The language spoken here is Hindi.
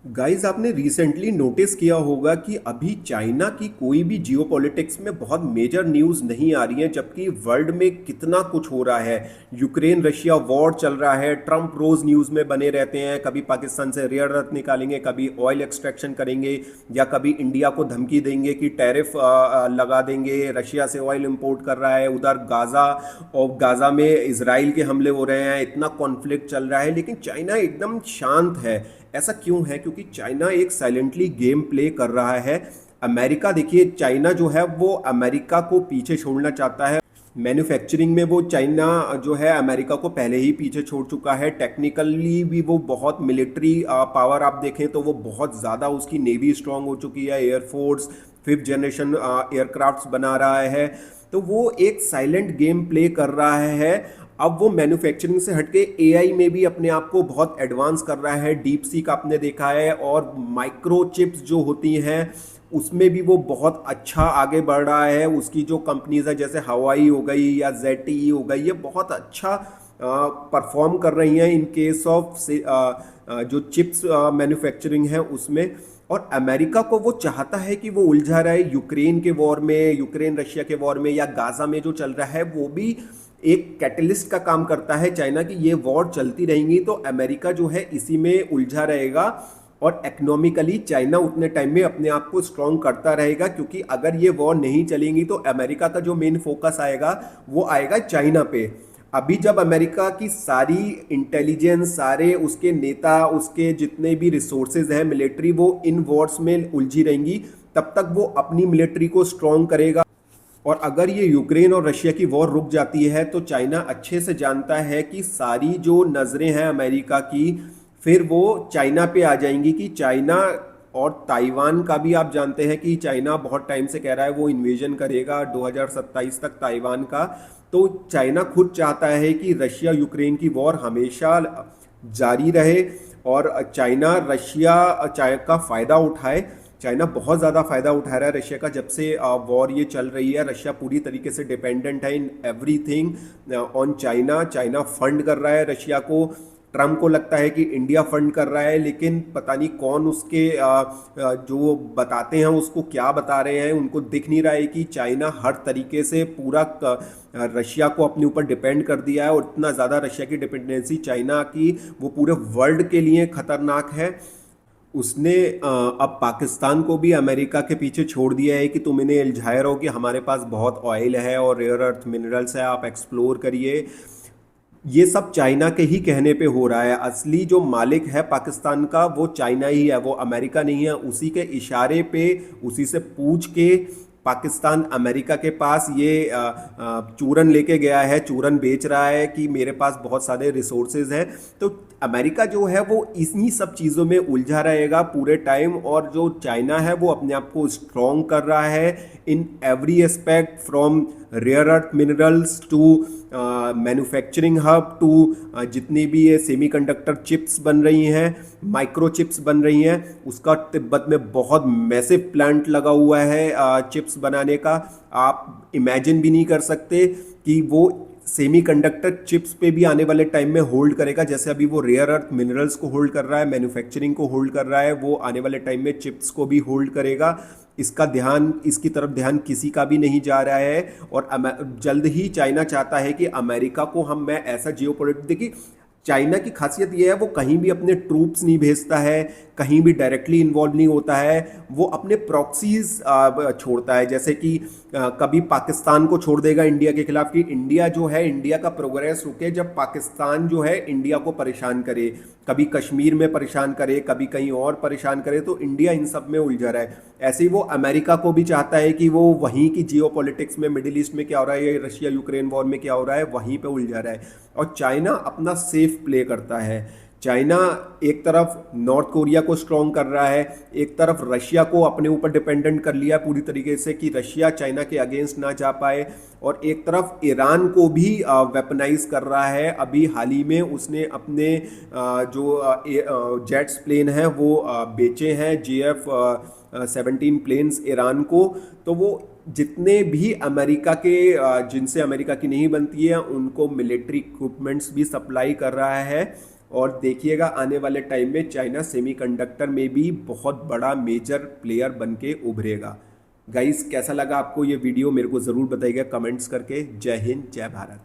गाइस, आपने रिसेंटली नोटिस किया होगा कि अभी चाइना की कोई भी जियोपॉलिटिक्स में बहुत मेजर न्यूज़ नहीं आ रही है, जबकि वर्ल्ड में कितना कुछ हो रहा है। यूक्रेन रशिया वॉर चल रहा है, ट्रंप रोज न्यूज़ में बने रहते हैं, कभी पाकिस्तान से रेयर अर्थ निकालेंगे, कभी ऑयल एक्सट्रैक्शन करेंगे, या कभी इंडिया को धमकी देंगे कि टैरिफ लगा देंगे। रशिया से ऑयल इंपोर्ट कर रहा है, उधर गाज़ा और गाज़ा में इसराइल के हमले हो रहे हैं, इतना कॉन्फ्लिक्ट चल रहा है, लेकिन चाइना एकदम शांत है। ऐसा क्यों है? क्योंकि चाइना एक साइलेंटली गेम प्ले कर रहा है। अमेरिका, देखिए, चाइना जो है वो अमेरिका को पीछे छोड़ना चाहता है। मैन्युफैक्चरिंग में वो चाइना जो है अमेरिका को पहले ही पीछे छोड़ चुका है। टेक्निकली भी वो बहुत, मिलिट्री पावर आप देखें तो वो बहुत ज़्यादा, उसकी नेवी स्ट्रांग हो चुकी है, एयरफोर्स फिफ्थ जनरेशन एयरक्राफ्ट्स बना रहा है। तो वो एक साइलेंट गेम प्ले कर रहा है। अब वो मैन्युफैक्चरिंग से हटके एआई में भी अपने आप को बहुत एडवांस कर रहा है। डीप सीक आपने देखा है, और माइक्रो चिप्स जो होती हैं उसमें भी वो बहुत अच्छा आगे बढ़ रहा है। उसकी जो कंपनीज है जैसे हवाई हो गई या ZTE हो गई, ये बहुत अच्छा परफॉर्म कर रही हैं इन केस ऑफ जो चिप्स मैन्युफैक्चरिंग है उसमें। और अमेरिका को वो चाहता है कि वो उलझा रहे यूक्रेन के वॉर में, यूक्रेन रशिया के वॉर में, या गाजा में जो चल रहा है वो भी एक कैटलिस्ट का काम करता है चाइना की। ये वॉर चलती रहेंगी तो अमेरिका जो है इसी में उलझा रहेगा, और इकोनॉमिकली चाइना उतने टाइम में अपने आप को स्ट्रांग करता रहेगा। क्योंकि अगर ये वॉर नहीं चलेंगी तो अमेरिका का जो मेन फोकस आएगा वो आएगा चाइना पे। अभी जब अमेरिका की सारी इंटेलिजेंस, सारे उसके नेता, उसके जितने भी रिसोर्सेज हैं मिलिट्री, वो इन वॉर्स में उलझी रहेंगी, तब तक वो अपनी मिलिट्री को स्ट्रांग करेगा। और अगर ये यूक्रेन और रशिया की वॉर रुक जाती है तो चाइना अच्छे से जानता है कि सारी जो नज़रें हैं अमेरिका की फिर वो चाइना पे आ जाएंगी। कि चाइना, और ताइवान का भी आप जानते हैं कि चाइना बहुत टाइम से कह रहा है वो इन्वेजन करेगा 2027 तक ताइवान का। तो चाइना खुद चाहता है कि रशिया यूक्रेन की वॉर हमेशा जारी रहे, और चाइना रशिया चाय का फ़ायदा उठाए। चाइना बहुत ज़्यादा फ़ायदा उठा रहा है रशिया का। जब से वॉर ये चल रही है, रशिया पूरी तरीके से डिपेंडेंट है in everything on China. China fund कर रहा है रशिया को। ट्रम्प को लगता है कि इंडिया फंड कर रहा है, लेकिन पता नहीं कौन उसके जो बताते हैं उसको क्या बता रहे हैं। उनको दिख नहीं रहा है कि चाइना हर तरीके से पूरा रशिया को अपने ऊपर डिपेंड कर दिया है, और इतना ज़्यादा रशिया की डिपेंडेंसी चाइना की वो पूरे वर्ल्ड के लिए खतरनाक है। उसने अब पाकिस्तान को भी अमेरिका के पीछे छोड़ दिया है कि तुम इन्हें इल्झाए रहो कि हमारे पास बहुत ऑयल है और रेयर अर्थ मिनरल्स है, आप एक्सप्लोर करिए। ये सब चाइना के ही कहने पे हो रहा है। असली जो मालिक है पाकिस्तान का वो चाइना ही है, वो अमेरिका नहीं है। उसी के इशारे पे, उसी से पूछ के पाकिस्तान अमेरिका के पास ये चूरन लेके गया है, चूरन बेच रहा है कि मेरे पास बहुत सारे रिसोर्सेज हैं। तो अमेरिका जो है वो इन्हीं सब चीज़ों में उलझा रहेगा पूरे टाइम, और जो चाइना है वो अपने आप को स्ट्रॉन्ग कर रहा है in every aspect, from rare earth minerals to manufacturing hub to जितनी भी ये सेमीकंडक्टर चिप्स बन रही हैं, माइक्रो चिप्स बन रही हैं। उसका तिब्बत में बहुत मैसिव प्लांट लगा हुआ है चिप्स बनाने का। आप इमेजिन भी नहीं कर सकते कि वो सेमीकंडक्टर चिप्स पे भी आने वाले टाइम में होल्ड करेगा। जैसे अभी वो रेयर अर्थ मिनरल्स को होल्ड कर रहा है, मैन्युफैक्चरिंग को होल्ड कर रहा है, वो आने वाले टाइम में चिप्स को भी होल्ड करेगा। इसका ध्यान, इसकी तरफ ध्यान किसी का भी नहीं जा रहा है। और जल्द ही चाइना चाहता है कि अमेरिका को मैं ऐसा जियोपॉलिटिक्स, देखिए चाइना की खासियत यह है वो कहीं भी अपने ट्रूप्स नहीं भेजता है, कहीं भी डायरेक्टली इन्वॉल्व नहीं होता है। वो अपने प्रॉक्सीज छोड़ता है, जैसे कि कभी पाकिस्तान को छोड़ देगा इंडिया के खिलाफ कि इंडिया जो है, इंडिया का प्रोग्रेस रुके जब पाकिस्तान जो है इंडिया को परेशान करे। कभी कश्मीर में परेशान करे, कभी कहीं और परेशान करे, तो इंडिया इन सब में उलझा रहा है। ऐसे ही वो अमेरिका को भी चाहता है कि वो वहीं की जियोपॉलिटिक्स में, मिडिल ईस्ट में क्या हो रहा है, रशिया यूक्रेन वॉर में क्या हो रहा है, वहीं पे उलझा रहा है। और चाइना अपना सेफ प्ले करता है। चाइना एक तरफ नॉर्थ कोरिया को स्ट्रॉन्ग कर रहा है, एक तरफ रशिया को अपने ऊपर डिपेंडेंट कर लिया पूरी तरीके से कि रशिया चाइना के अगेंस्ट ना जा पाए, और एक तरफ ईरान को भी वेपनाइज कर रहा है। अभी हाल ही में उसने अपने जो जेट्स प्लेन हैं वो बेचे हैं, JF-17 प्लेन्स ईरान को। तो वो जितने भी अमेरिका के जिनसे अमेरिका की नहीं बनती है उनको मिलिट्री इक्विपमेंट्स भी सप्लाई कर रहा है। और देखिएगा आने वाले टाइम में चाइना सेमीकंडक्टर में भी बहुत बड़ा मेजर प्लेयर बन के उभरेगा। गाइस कैसा लगा आपको ये वीडियो, मेरे को ज़रूर बताइएगा कमेंट्स करके। जय हिंद, जय भारत।